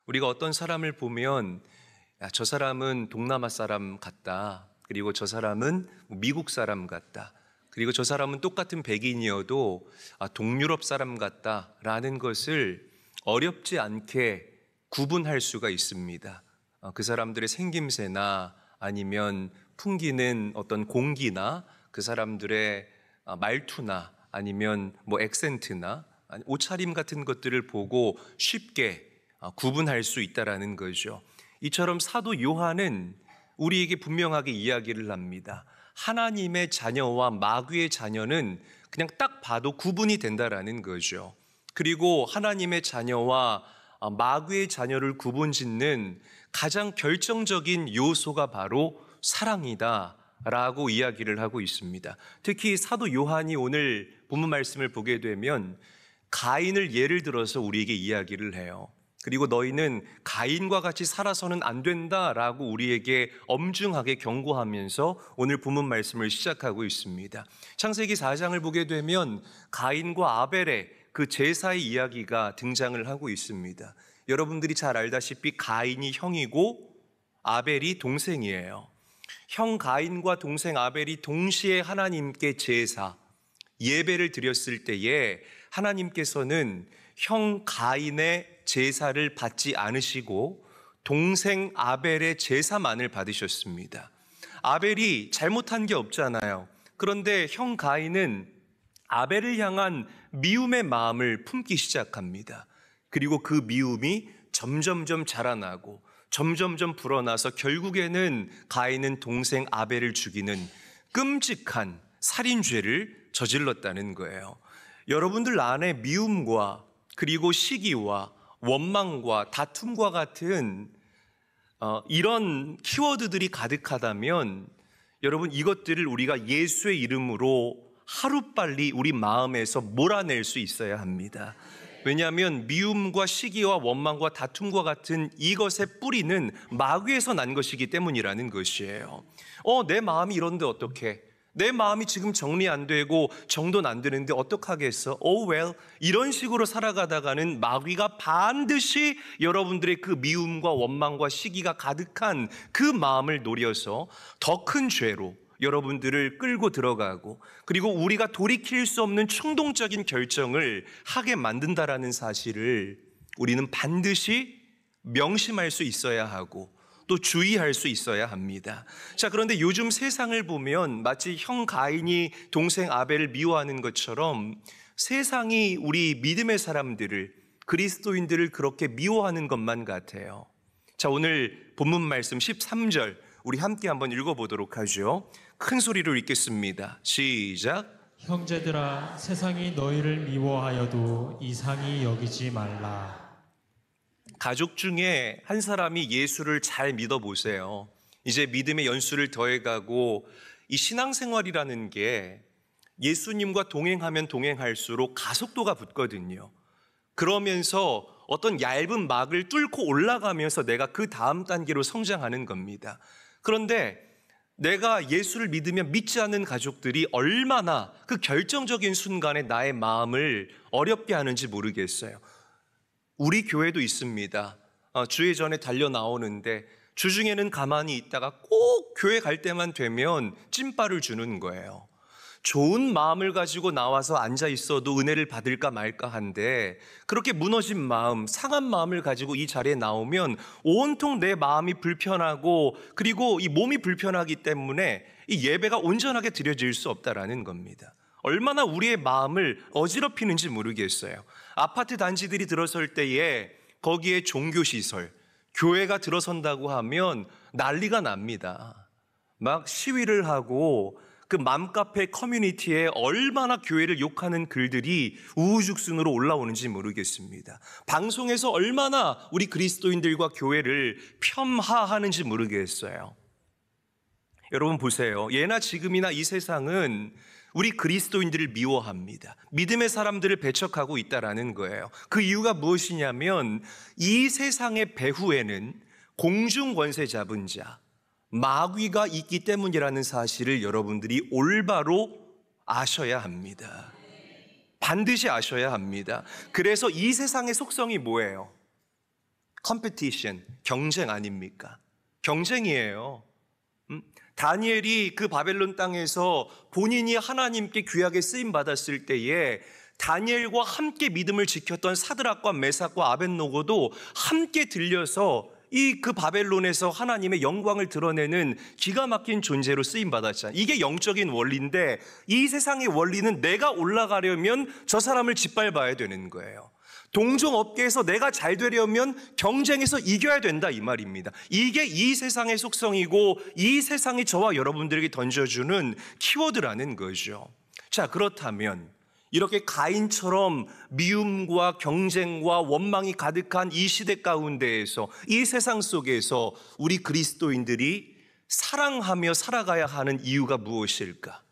우리가 어떤 사람을 보면 야, 저 사람은 동남아 사람 같다. 그리고 저 사람은 미국 사람 같다. 그리고 저 사람은 똑같은 백인이어도 동유럽 사람 같다라는 것을 어렵지 않게 구분할 수가 있습니다. 그 사람들의 생김새나 아니면 풍기는 어떤 공기나 그 사람들의 말투나 아니면 액센트나 옷차림 같은 것들을 보고 쉽게 구분할 수 있다라는 거죠. 이처럼 사도 요한은 우리에게 분명하게 이야기를 합니다. 하나님의 자녀와 마귀의 자녀는 그냥 딱 봐도 구분이 된다라는 거죠. 그리고 하나님의 자녀와 마귀의 자녀를 구분짓는 가장 결정적인 요소가 바로 사랑이다 라고 이야기를 하고 있습니다. 특히 사도 요한이 오늘 본문 말씀을 보게 되면 가인을 예를 들어서 우리에게 이야기를 해요. 그리고 너희는 가인과 같이 살아서는 안 된다라고 우리에게 엄중하게 경고하면서 오늘 본문 말씀을 시작하고 있습니다. 창세기 4장을 보게 되면 가인과 아벨의 그 제사의 이야기가 등장을 하고 있습니다. 여러분들이 잘 알다시피 가인이 형이고 아벨이 동생이에요. 형 가인과 동생 아벨이 동시에 하나님께 제사, 예배를 드렸을 때에 하나님께서는 형 가인의 제사를 받지 않으시고 동생 아벨의 제사만을 받으셨습니다. 아벨이 잘못한 게 없잖아요. 그런데 형 가인은 아벨을 향한 미움의 마음을 품기 시작합니다. 그리고 그 미움이 점점점 자라나고 점점점 불어나서 결국에는 가인은 동생 아벨을 죽이는 끔찍한 살인죄를 저질렀다는 거예요. 여러분들 안에 미움과 그리고 시기와 원망과 다툼과 같은 이런 키워드들이 가득하다면 여러분 이것들을 우리가 예수의 이름으로 하루빨리 우리 마음에서 몰아낼 수 있어야 합니다. 왜냐하면 미움과 시기와 원망과 다툼과 같은 이것의 뿌리는 마귀에서 난 것이기 때문이라는 것이에요. 내 마음이 이런데 어떡해? 내 마음이 지금 정리 안 되고 정돈 안 되는데 어떡하겠어? 이런 식으로 살아가다가는 마귀가 반드시 여러분들의 그 미움과 원망과 시기가 가득한 그 마음을 노려서 더 큰 죄로 여러분들을 끌고 들어가고 그리고 우리가 돌이킬 수 없는 충동적인 결정을 하게 만든다라는 사실을 우리는 반드시 명심할 수 있어야 하고 또 주의할 수 있어야 합니다. 자, 그런데 요즘 세상을 보면 마치 형 가인이 동생 아벨을 미워하는 것처럼 세상이 우리 믿음의 사람들을, 그리스도인들을 그렇게 미워하는 것만 같아요. 자, 오늘 본문 말씀 13절 우리 함께 한번 읽어보도록 하죠. 큰 소리로 읽겠습니다. 시작. 형제들아, 세상이 너희를 미워하여도 이상히 여기지 말라. 가족 중에 한 사람이 예수를 잘 믿어보세요. 이제 믿음의 연수를 더해가고 이 신앙생활이라는 게 예수님과 동행하면 동행할수록 가속도가 붙거든요. 그러면서 어떤 얇은 막을 뚫고 올라가면서 내가 그 다음 단계로 성장하는 겁니다. 그런데 내가 예수를 믿으면 믿지 않는 가족들이 얼마나 그 결정적인 순간에 나의 마음을 어렵게 하는지 모르겠어요. 우리 교회도 있습니다. 주일 전에 달려 나오는데 주중에는 가만히 있다가 꼭 교회 갈 때만 되면 찐빠를 주는 거예요. 좋은 마음을 가지고 나와서 앉아 있어도 은혜를 받을까 말까 한데 그렇게 무너진 마음, 상한 마음을 가지고 이 자리에 나오면 온통 내 마음이 불편하고 그리고 이 몸이 불편하기 때문에 이 예배가 온전하게 드려질 수 없다라는 겁니다. 얼마나 우리의 마음을 어지럽히는지 모르겠어요. 아파트 단지들이 들어설 때에 거기에 종교시설, 교회가 들어선다고 하면 난리가 납니다. 막 시위를 하고 그 맘카페 커뮤니티에 얼마나 교회를 욕하는 글들이 우후죽순으로 올라오는지 모르겠습니다. 방송에서 얼마나 우리 그리스도인들과 교회를 폄하하는지 모르겠어요. 여러분 보세요. 예나 지금이나 이 세상은 우리 그리스도인들을 미워합니다. 믿음의 사람들을 배척하고 있다라는 거예요. 그 이유가 무엇이냐면 이 세상의 배후에는 공중 권세 잡은 자, 마귀가 있기 때문이라는 사실을 여러분들이 올바로 아셔야 합니다. 반드시 아셔야 합니다. 그래서 이 세상의 속성이 뭐예요? 컴피티션, 경쟁 아닙니까? 경쟁이에요. 다니엘이 그 바벨론 땅에서 본인이 하나님께 귀하게 쓰임받았을 때에 다니엘과 함께 믿음을 지켰던 사드락과 메삭과 아벳노고도 함께 들려서 그 바벨론에서 하나님의 영광을 드러내는 기가 막힌 존재로 쓰임받았잖아요. 이게 영적인 원리인데 이 세상의 원리는 내가 올라가려면 저 사람을 짓밟아야 되는 거예요. 동종업계에서 내가 잘 되려면 경쟁에서 이겨야 된다 이 말입니다. 이게 이 세상의 속성이고 이 세상이 저와 여러분들에게 던져주는 키워드라는 거죠. 자, 그렇다면 이렇게 가인처럼 미움과 경쟁과 원망이 가득한 이 시대 가운데에서 이 세상 속에서 우리 그리스도인들이 사랑하며 살아가야 하는 이유가 무엇일까?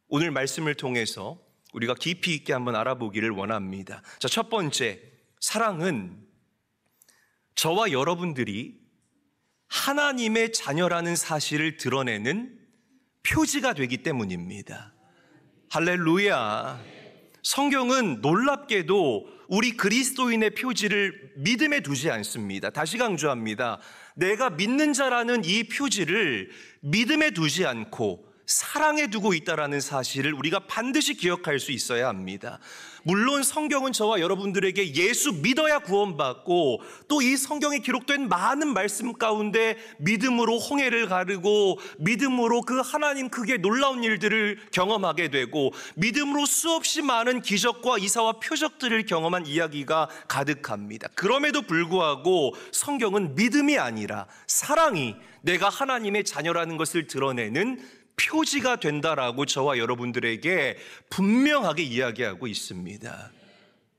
오늘 말씀을 통해서 우리가 깊이 있게 한번 알아보기를 원합니다. 자, 첫 번째, 사랑은 저와 여러분들이 하나님의 자녀라는 사실을 드러내는 표지가 되기 때문입니다. 할렐루야. 성경은 놀랍게도 우리 그리스도인의 표지를 믿음에 두지 않습니다. 다시 강조합니다. 내가 믿는 자라는 이 표지를 믿음에 두지 않고 사랑에 두고 있다는 사실을 우리가 반드시 기억할 수 있어야 합니다. 물론 성경은 저와 여러분들에게 예수 믿어야 구원받고 또 이 성경에 기록된 많은 말씀 가운데 믿음으로 홍해를 가르고 믿음으로 그 하나님 크게 놀라운 일들을 경험하게 되고 믿음으로 수없이 많은 기적과 이사와 표적들을 경험한 이야기가 가득합니다. 그럼에도 불구하고 성경은 믿음이 아니라 사랑이 내가 하나님의 자녀라는 것을 드러내는 표지가 된다라고 저와 여러분들에게 분명하게 이야기하고 있습니다.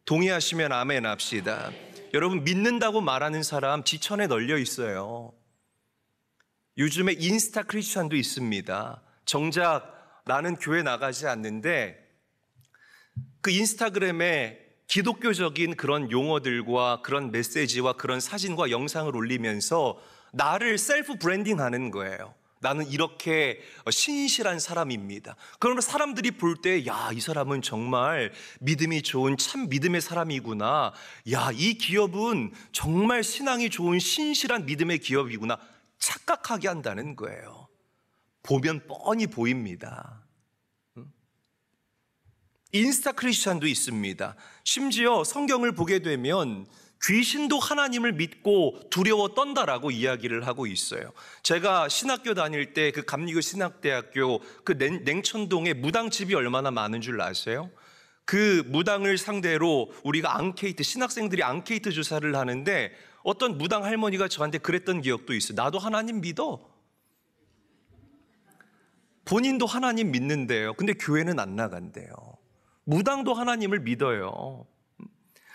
동의하시면 아멘 합시다. 여러분, 믿는다고 말하는 사람 지천에 널려 있어요. 요즘에 인스타 크리스찬도 있습니다. 정작 나는 교회 나가지 않는데 그 인스타그램에 기독교적인 그런 용어들과 그런 메시지와 그런 사진과 영상을 올리면서 나를 셀프 브랜딩하는 거예요. 나는 이렇게 신실한 사람입니다. 그러면 사람들이 볼 때, 야, 이 사람은 정말 믿음이 좋은 참 믿음의 사람이구나. 야, 이 기업은 정말 신앙이 좋은 신실한 믿음의 기업이구나. 착각하게 한다는 거예요. 보면 뻔히 보입니다. 인스타 크리스찬도 있습니다. 심지어 성경을 보게 되면 귀신도 하나님을 믿고 두려워 떤다라고 이야기를 하고 있어요. 제가 신학교 다닐 때 그 감리교 신학대학교 그 냉천동에 무당집이 얼마나 많은 줄 아세요? 그 무당을 상대로 우리가 앙케이트, 신학생들이 앙케이트 조사를 하는데 어떤 무당 할머니가 저한테 그랬던 기억도 있어요. 나도 하나님 믿어. 본인도 하나님 믿는데요. 근데 교회는 안 나간대요. 무당도 하나님을 믿어요.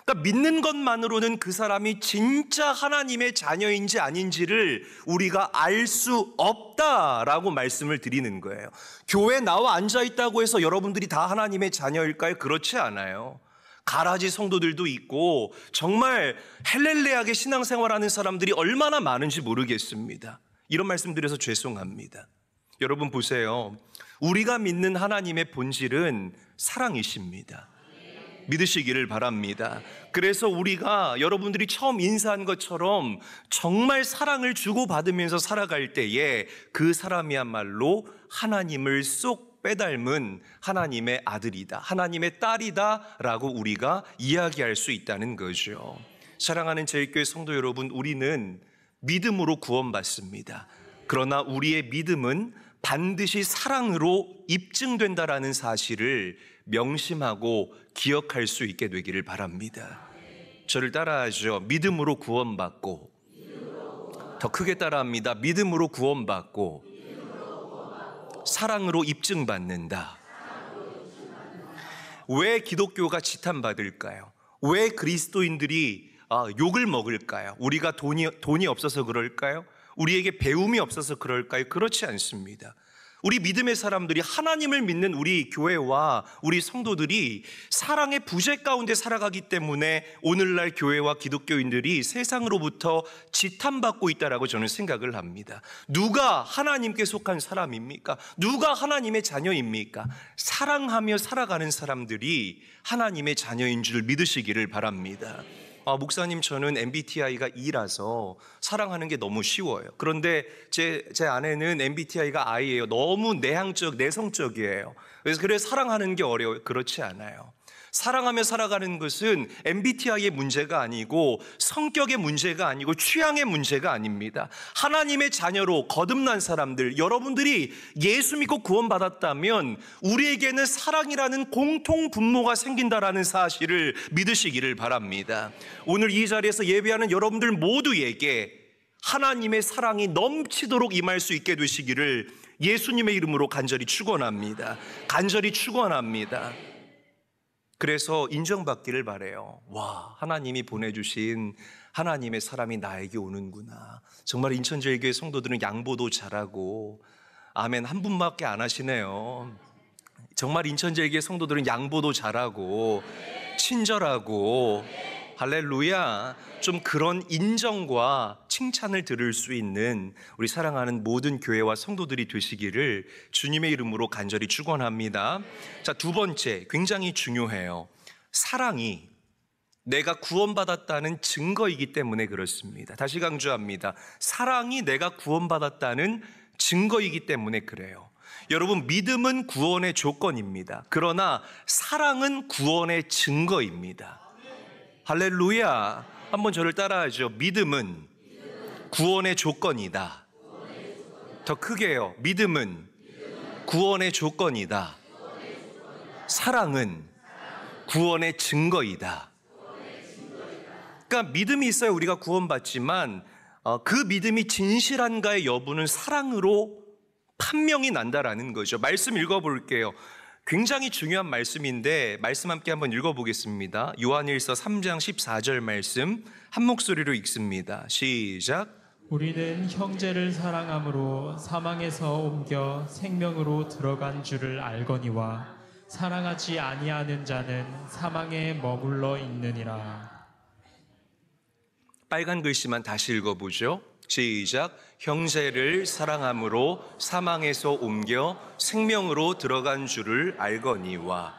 그러니까 믿는 것만으로는 그 사람이 진짜 하나님의 자녀인지 아닌지를 우리가 알 수 없다라고 말씀을 드리는 거예요. 교회에 나와 앉아있다고 해서 여러분들이 다 하나님의 자녀일까요? 그렇지 않아요. 가라지 성도들도 있고 정말 헬렐레하게 신앙생활하는 사람들이 얼마나 많은지 모르겠습니다. 이런 말씀 드려서 죄송합니다. 여러분 보세요. 우리가 믿는 하나님의 본질은 사랑이십니다. 믿으시기를 바랍니다. 그래서 우리가 여러분들이 처음 인사한 것처럼 정말 사랑을 주고받으면서 살아갈 때에 그 사람이야말로 하나님을 쏙 빼닮은 하나님의 아들이다, 하나님의 딸이다 라고 우리가 이야기할 수 있다는 거죠. 사랑하는 제일교회 성도 여러분, 우리는 믿음으로 구원받습니다. 그러나 우리의 믿음은 반드시 사랑으로 입증된다라는 사실을 명심하고 기억할 수 있게 되기를 바랍니다. 저를 따라하죠. 믿음으로 구원받고, 더 크게 따라합니다. 믿음으로 구원받고 사랑으로 입증받는다. 왜 기독교가 지탄받을까요? 왜 그리스도인들이 욕을 먹을까요? 우리가 돈이 없어서 그럴까요? 우리에게 배움이 없어서 그럴까요? 그렇지 않습니다. 우리 믿음의 사람들이, 하나님을 믿는 우리 교회와 우리 성도들이 사랑의 부재 가운데 살아가기 때문에 오늘날 교회와 기독교인들이 세상으로부터 지탄받고 있다라고 저는 생각을 합니다. 누가 하나님께 속한 사람입니까? 누가 하나님의 자녀입니까? 사랑하며 살아가는 사람들이 하나님의 자녀인 줄 믿으시기를 바랍니다. 목사님 저는 MBTI가 E라서 사랑하는 게 너무 쉬워요. 그런데 제 아내는 MBTI가 I예요. 너무 내성적이에요. 그래서 사랑하는 게 어려워요. 그렇지 않아요. 사랑하며 살아가는 것은 MBTI의 문제가 아니고 성격의 문제가 아니고 취향의 문제가 아닙니다. 하나님의 자녀로 거듭난 사람들, 여러분들이 예수 믿고 구원받았다면 우리에게는 사랑이라는 공통 분모가 생긴다라는 사실을 믿으시기를 바랍니다. 오늘 이 자리에서 예배하는 여러분들 모두에게 하나님의 사랑이 넘치도록 임할 수 있게 되시기를 예수님의 이름으로 간절히 축원합니다. 간절히 축원합니다. 그래서 인정받기를 바라요. 와, 하나님이 보내주신 하나님의 사람이 나에게 오는구나. 정말 인천제일교회 성도들은 양보도 잘하고, 아멘 한 분밖에 안 하시네요. 정말 인천제일교회 성도들은 양보도 잘하고 친절하고, 할렐루야. 좀 그런 인정과 칭찬을 들을 수 있는 우리 사랑하는 모든 교회와 성도들이 되시기를 주님의 이름으로 간절히 축원합니다. 자, 두 번째, 굉장히 중요해요. 사랑이 내가 구원받았다는 증거이기 때문에 그렇습니다. 다시 강조합니다. 사랑이 내가 구원받았다는 증거이기 때문에 그래요. 여러분, 믿음은 구원의 조건입니다. 그러나 사랑은 구원의 증거입니다. 할렐루야. 한번 저를 따라하죠. 믿음은 구원의 조건이다. 더 크게요. 믿음은 구원의 조건이다. 사랑은 구원의 증거이다. 그러니까 믿음이 있어야 우리가 구원받지만 그 믿음이 진실한가의 여부는 사랑으로 판명이 난다라는 거죠. 말씀 읽어볼게요. 굉장히 중요한 말씀인데 말씀 함께 한번 읽어보겠습니다. 요한일서 3장 14절 말씀 한 목소리로 읽습니다. 시작. 우리는 형제를 사랑함으로 사망에서 옮겨 생명으로 들어간 줄을 알거니와 사랑하지 아니하는 자는 사망에 머물러 있느니라. 빨간 글씨만 다시 읽어보죠. 시작. 형제를 사랑함으로 사망에서 옮겨 생명으로 들어간 줄을 알거니와.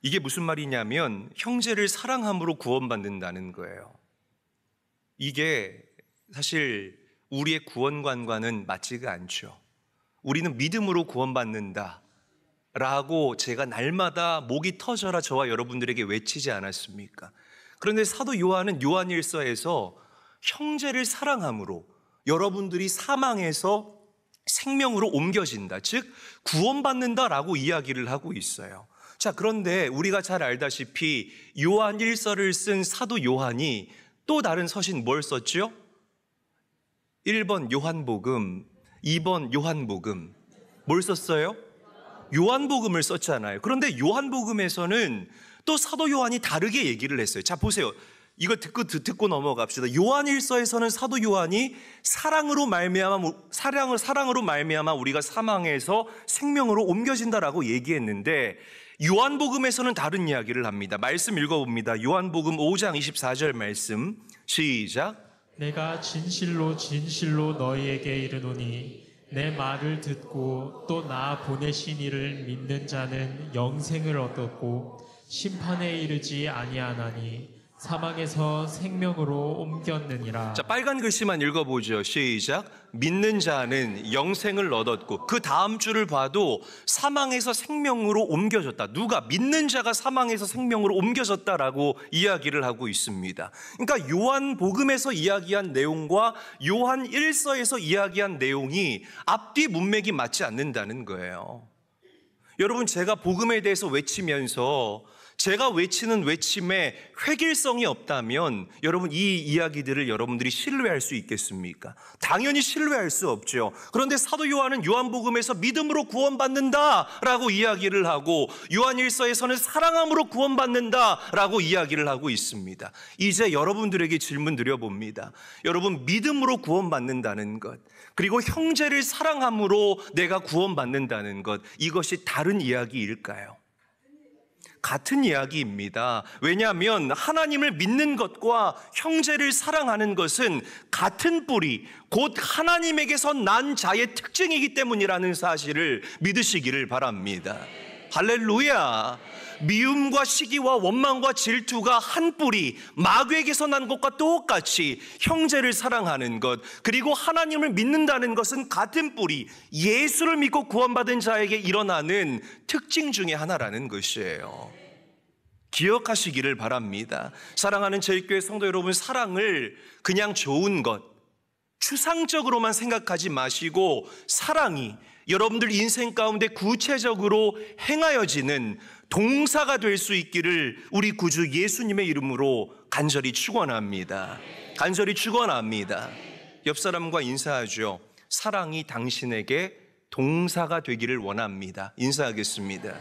이게 무슨 말이냐면 형제를 사랑함으로 구원받는다는 거예요. 이게 사실 우리의 구원관과는 맞지가 않죠. 우리는 믿음으로 구원받는다 라고 제가 날마다 목이 터져라 저와 여러분들에게 외치지 않았습니까? 그런데 사도 요한은 요한일서에서 형제를 사랑함으로 여러분들이 사망에서 생명으로 옮겨진다, 즉 구원받는다라고 이야기를 하고 있어요. 자, 그런데 우리가 잘 알다시피 요한 1서를 쓴 사도 요한이 또 다른 서신 뭘 썼죠? 1번 요한복음, 2번 요한복음. 뭘 썼어요? 요한복음을 썼잖아요. 그런데 요한복음에서는 또 사도 요한이 다르게 얘기를 했어요. 자, 보세요. 이거 듣고 넘어갑시다. 요한일서에서는 사도 요한이 사랑으로 말미암아 우리가 사망에서 생명으로 옮겨진다라고 얘기했는데 요한복음에서는 다른 이야기를 합니다. 말씀 읽어봅니다. 요한복음 5장 24절 말씀 시작. 내가 진실로 진실로 너희에게 이르노니 내 말을 듣고 또 나 보내신 이를 믿는 자는 영생을 얻었고 심판에 이르지 아니하나니 사망에서 생명으로 옮겼느니라. 자, 빨간 글씨만 읽어보죠. 시작. 믿는 자는 영생을 얻었고, 그 다음 줄을 봐도 사망에서 생명으로 옮겨졌다. 누가? 믿는 자가 사망에서 생명으로 옮겨졌다라고 이야기를 하고 있습니다. 그러니까 요한복음에서 이야기한 내용과 요한 1서에서 이야기한 내용이 앞뒤 문맥이 맞지 않는다는 거예요. 여러분, 제가 복음에 대해서 외치면서 제가 외치는 외침에 획일성이 없다면 여러분 이 이야기들을 여러분들이 신뢰할 수 있겠습니까? 당연히 신뢰할 수 없죠. 그런데 사도 요한은 요한복음에서 믿음으로 구원받는다라고 이야기를 하고 요한일서에서는 사랑함으로 구원받는다라고 이야기를 하고 있습니다. 이제 여러분들에게 질문 드려봅니다. 여러분, 믿음으로 구원받는다는 것, 그리고 형제를 사랑함으로 내가 구원받는다는 것, 이것이 다른 이야기일까요? 같은 이야기입니다. 왜냐하면 하나님을 믿는 것과 형제를 사랑하는 것은 같은 뿌리, 곧 하나님에게서 난 자의 특징이기 때문이라는 사실을 믿으시기를 바랍니다. 할렐루야. 미움과 시기와 원망과 질투가 한 뿌리, 마귀에게서 난 것과 똑같이 형제를 사랑하는 것, 그리고 하나님을 믿는다는 것은 같은 뿌리, 예수를 믿고 구원받은 자에게 일어나는 특징 중에 하나라는 것이에요. 기억하시기를 바랍니다. 사랑하는 저희교회 성도 여러분, 사랑을 그냥 좋은 것, 추상적으로만 생각하지 마시고 사랑이 여러분들 인생 가운데 구체적으로 행하여지는 동사가 될 수 있기를 우리 구주 예수님의 이름으로 간절히 축원합니다. 간절히 축원합니다. 옆 사람과 인사하죠. 사랑이 당신에게 동사가 되기를 원합니다. 인사하겠습니다.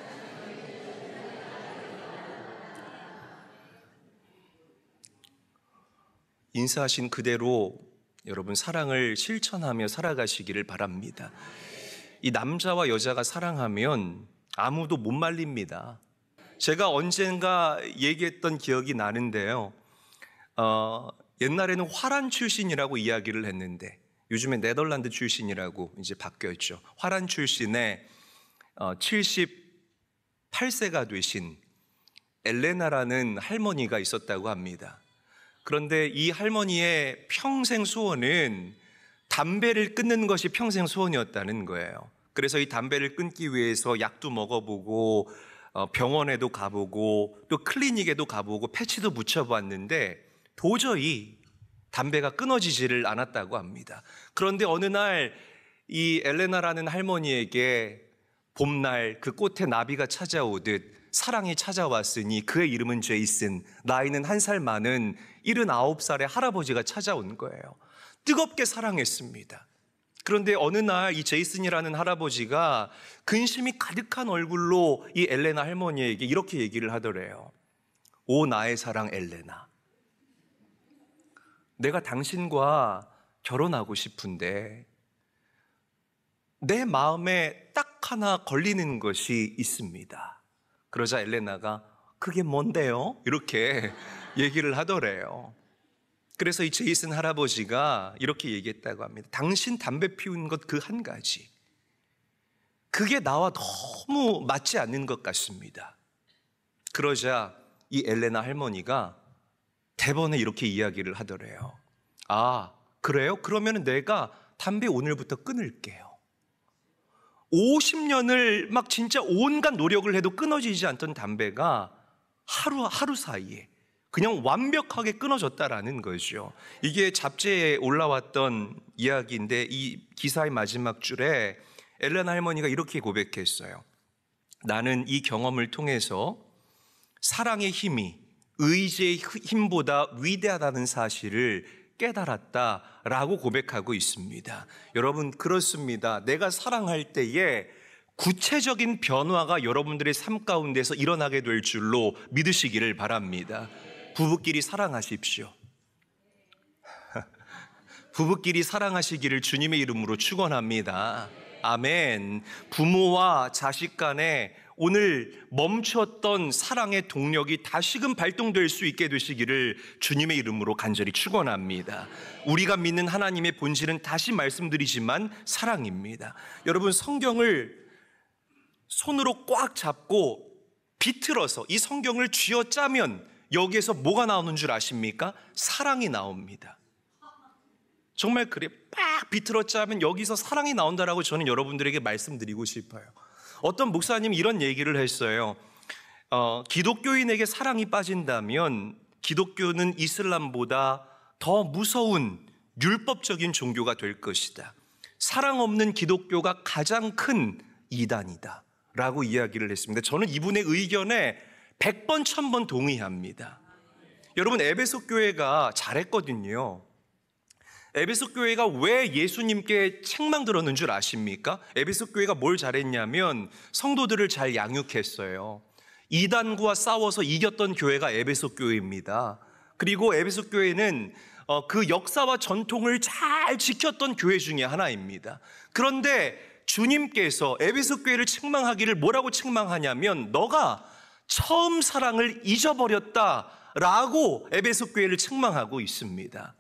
인사하신 그대로 여러분 사랑을 실천하며 살아가시기를 바랍니다. 이 남자와 여자가 사랑하면 아무도 못 말립니다. 제가 언젠가 얘기했던 기억이 나는데요. 옛날에는 화란 출신이라고 이야기를 했는데 요즘에 네덜란드 출신이라고 이제 바뀌었죠. 화란 출신의 78세가 되신 엘레나라는 할머니가 있었다고 합니다. 그런데 이 할머니의 평생 소원은 담배를 끊는 것이 평생 소원이었다는 거예요. 그래서 이 담배를 끊기 위해서 약도 먹어보고 병원에도 가보고 또 클리닉에도 가보고 패치도 붙여봤는데 도저히 담배가 끊어지지를 않았다고 합니다. 그런데 어느 날 이 엘레나라는 할머니에게 봄날 그 꽃에 나비가 찾아오듯 사랑이 찾아왔으니 그의 이름은 제이슨, 나이는 1살 많은 79살의 할아버지가 찾아온 거예요. 뜨겁게 사랑했습니다. 그런데 어느 날 이 제이슨이라는 할아버지가 근심이 가득한 얼굴로 이 엘레나 할머니에게 이렇게 얘기를 하더래요. 오 나의 사랑 엘레나, 내가 당신과 결혼하고 싶은데 내 마음에 딱 하나 걸리는 것이 있습니다. 그러자 엘레나가 그게 뭔데요? 이렇게 얘기를 하더래요. 그래서 이 제이슨 할아버지가 이렇게 얘기했다고 합니다. 당신 담배 피운 것 그 한 가지, 그게 나와 너무 맞지 않는 것 같습니다. 그러자 이 엘레나 할머니가 대번에 이렇게 이야기를 하더래요. 아 그래요? 그러면 내가 담배 오늘부터 끊을게요. 50년을 막 진짜 온갖 노력을 해도 끊어지지 않던 담배가 하루 사이에 그냥 완벽하게 끊어졌다라는 거죠. 이게 잡지에 올라왔던 이야기인데 이 기사의 마지막 줄에 엘레나 할머니가 이렇게 고백했어요. 나는 이 경험을 통해서 사랑의 힘이 의지의 힘보다 위대하다는 사실을 깨달았다라고 고백하고 있습니다. 여러분 그렇습니다. 내가 사랑할 때에 구체적인 변화가 여러분들의 삶 가운데서 일어나게 될 줄로 믿으시기를 바랍니다. 부부끼리 사랑하십시오. 부부끼리 사랑하시기를 주님의 이름으로 축원합니다. 아멘. 부모와 자식 간에 오늘 멈췄던 사랑의 동력이 다시금 발동될 수 있게 되시기를 주님의 이름으로 간절히 축원합니다. 우리가 믿는 하나님의 본질은 다시 말씀드리지만 사랑입니다. 여러분 성경을 손으로 꽉 잡고 비틀어서 이 성경을 쥐어짜면 여기에서 뭐가 나오는 줄 아십니까? 사랑이 나옵니다. 정말 그래 빡 비틀어 짜면 여기서 사랑이 나온다라고 저는 여러분들에게 말씀드리고 싶어요. 어떤 목사님이 이런 얘기를 했어요. 기독교인에게 사랑이 빠진다면 기독교는 이슬람보다 더 무서운 율법적인 종교가 될 것이다. 사랑 없는 기독교가 가장 큰 이단이다 라고 이야기를 했습니다. 저는 이분의 의견에 100번 1000번 동의합니다. 여러분 에베소 교회가 잘했거든요. 에베소 교회가 왜 예수님께 책망 들었는 줄 아십니까? 에베소 교회가 뭘 잘했냐면 성도들을 잘 양육했어요. 이단과 싸워서 이겼던 교회가 에베소 교회입니다. 그리고 에베소 교회는 그 역사와 전통을 잘 지켰던 교회 중에 하나입니다. 그런데 주님께서 에베소 교회를 책망하기를 뭐라고 책망하냐면 너가 처음 사랑을 잊어버렸다라고 에베소 교회를 책망하고 있습니다.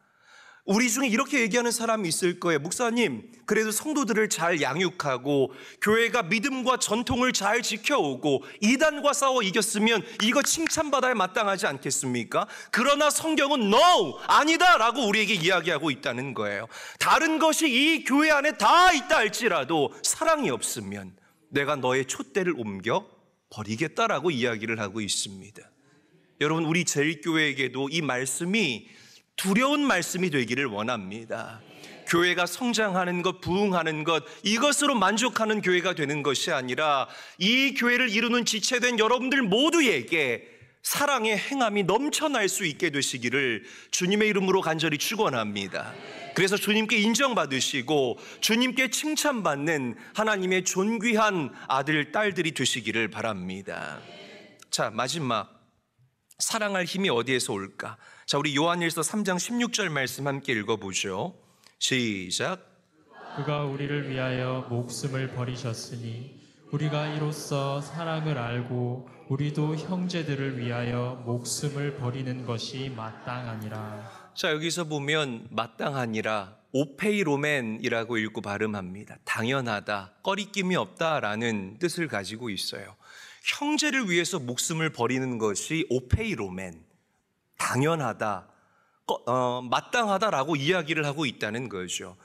우리 중에 이렇게 얘기하는 사람이 있을 거예요. 목사님, 그래도 성도들을 잘 양육하고 교회가 믿음과 전통을 잘 지켜오고 이단과 싸워 이겼으면 이거 칭찬받아야 마땅하지 않겠습니까? 그러나 성경은 No! 아니다! 라고 우리에게 이야기하고 있다는 거예요. 다른 것이 이 교회 안에 다 있다 할지라도 사랑이 없으면 내가 너의 촛대를 옮겨 버리겠다라고 이야기를 하고 있습니다. 여러분, 우리 제일교회에게도 이 말씀이 두려운 말씀이 되기를 원합니다. 교회가 성장하는 것, 부흥하는 것, 이것으로 만족하는 교회가 되는 것이 아니라 이 교회를 이루는 지체된 여러분들 모두에게 사랑의 행함이 넘쳐날 수 있게 되시기를 주님의 이름으로 간절히 축원합니다. 그래서 주님께 인정받으시고 주님께 칭찬받는 하나님의 존귀한 아들, 딸들이 되시기를 바랍니다. 자, 마지막. 사랑할 힘이 어디에서 올까? 자, 우리 요한일서 3장 16절 말씀 함께 읽어보죠. 시작. 그가 우리를 위하여 목숨을 버리셨으니 우리가 이로써 사랑을 알고 우리도 형제들을 위하여 목숨을 버리는 것이 마땅하니라. 자, 여기서 보면 마땅하니라, 오페이로멘이라고 읽고 발음합니다. 당연하다, 꺼리낌이 없다라는 뜻을 가지고 있어요. 형제를 위해서 목숨을 버리는 것이 오페이로멘, 당연하다, 마땅하다라고 이야기를 하고 있다는 거죠.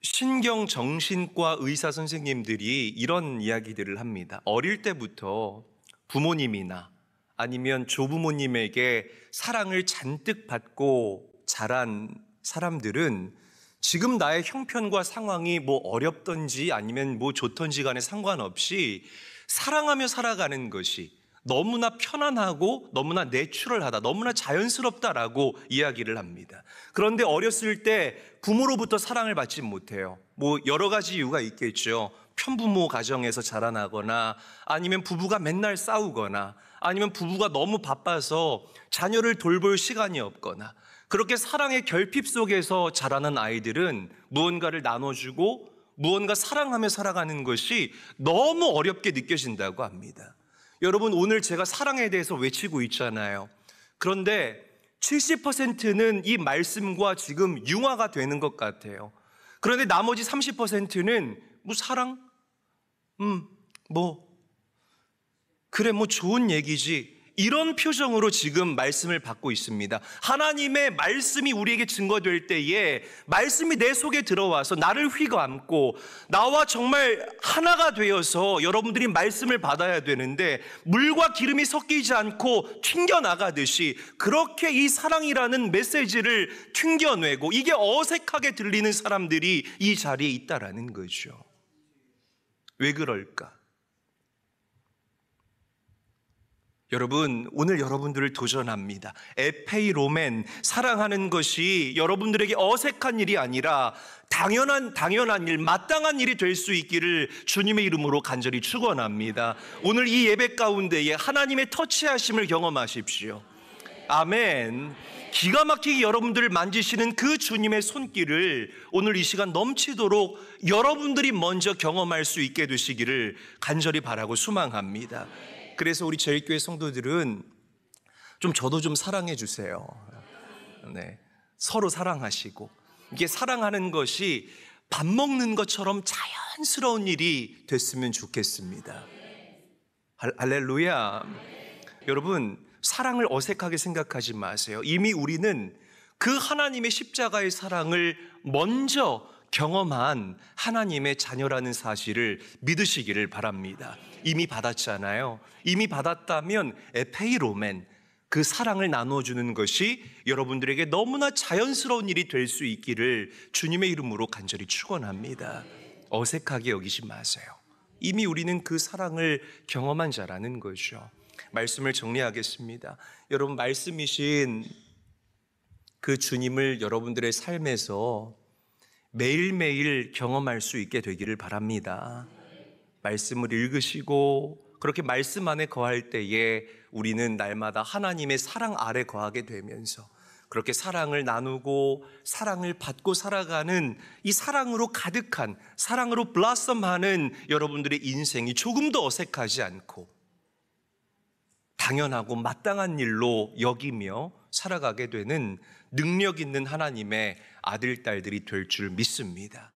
신경정신과 의사 선생님들이 이런 이야기들을 합니다. 어릴 때부터 부모님이나 아니면 조부모님에게 사랑을 잔뜩 받고 자란 사람들은 지금 나의 형편과 상황이 뭐 어렵던지 아니면 뭐 좋던지 간에 상관없이 사랑하며 살아가는 것이 너무나 편안하고 너무나 내추럴하다, 너무나 자연스럽다라고 이야기를 합니다. 그런데 어렸을 때 부모로부터 사랑을 받지 못해요. 뭐 여러 가지 이유가 있겠죠. 편부모 가정에서 자라나거나 아니면 부부가 맨날 싸우거나 아니면 부부가 너무 바빠서 자녀를 돌볼 시간이 없거나, 그렇게 사랑의 결핍 속에서 자라는 아이들은 무언가를 나눠주고 무언가 사랑하며 살아가는 것이 너무 어렵게 느껴진다고 합니다. 여러분, 오늘 제가 사랑에 대해서 외치고 있잖아요. 그런데 70%는 이 말씀과 지금 융화가 되는 것 같아요. 그런데 나머지 30%는 뭐 사랑? 그래, 뭐 좋은 얘기지, 이런 표정으로 지금 말씀을 받고 있습니다. 하나님의 말씀이 우리에게 증거될 때에 말씀이 내 속에 들어와서 나를 휘감고 나와 정말 하나가 되어서 여러분들이 말씀을 받아야 되는데 물과 기름이 섞이지 않고 튕겨나가듯이 그렇게 이 사랑이라는 메시지를 튕겨내고 이게 어색하게 들리는 사람들이 이 자리에 있다라는 거죠. 왜 그럴까? 여러분, 오늘 여러분들을 도전합니다. 에페이로멘, 사랑하는 것이 여러분들에게 어색한 일이 아니라 당연한 일, 마땅한 일이 될 수 있기를 주님의 이름으로 간절히 축원합니다. 오늘 이 예배 가운데에 하나님의 터치하심을 경험하십시오. 아멘. 기가 막히게 여러분들을 만지시는 그 주님의 손길을 오늘 이 시간 넘치도록 여러분들이 먼저 경험할 수 있게 되시기를 간절히 바라고 소망합니다. 그래서 우리 제일교회 성도들은 저도 좀 사랑해 주세요. 네, 서로 사랑하시고, 이게 사랑하는 것이 밥 먹는 것처럼 자연스러운 일이 됐으면 좋겠습니다. 할렐루야. 여러분, 사랑을 어색하게 생각하지 마세요. 이미 우리는 그 하나님의 십자가의 사랑을 먼저 경험한 하나님의 자녀라는 사실을 믿으시기를 바랍니다. 이미 받았잖아요. 이미 받았다면 에페이로멘, 그 사랑을 나눠주는 것이 여러분들에게 너무나 자연스러운 일이 될 수 있기를 주님의 이름으로 간절히 축원합니다. 어색하게 여기지 마세요. 이미 우리는 그 사랑을 경험한 자라는 거죠. 말씀을 정리하겠습니다. 여러분, 말씀이신 그 주님을 여러분들의 삶에서 매일매일 경험할 수 있게 되기를 바랍니다. 말씀을 읽으시고 그렇게 말씀 안에 거할 때에 우리는 날마다 하나님의 사랑 아래 거하게 되면서 그렇게 사랑을 나누고 사랑을 받고 살아가는 이 사랑으로 가득한, 사랑으로 블라썸하는 여러분들의 인생이 조금도 어색하지 않고 당연하고 마땅한 일로 여기며 살아가게 되는 능력 있는 하나님의 아들, 딸들이 될 줄 믿습니다.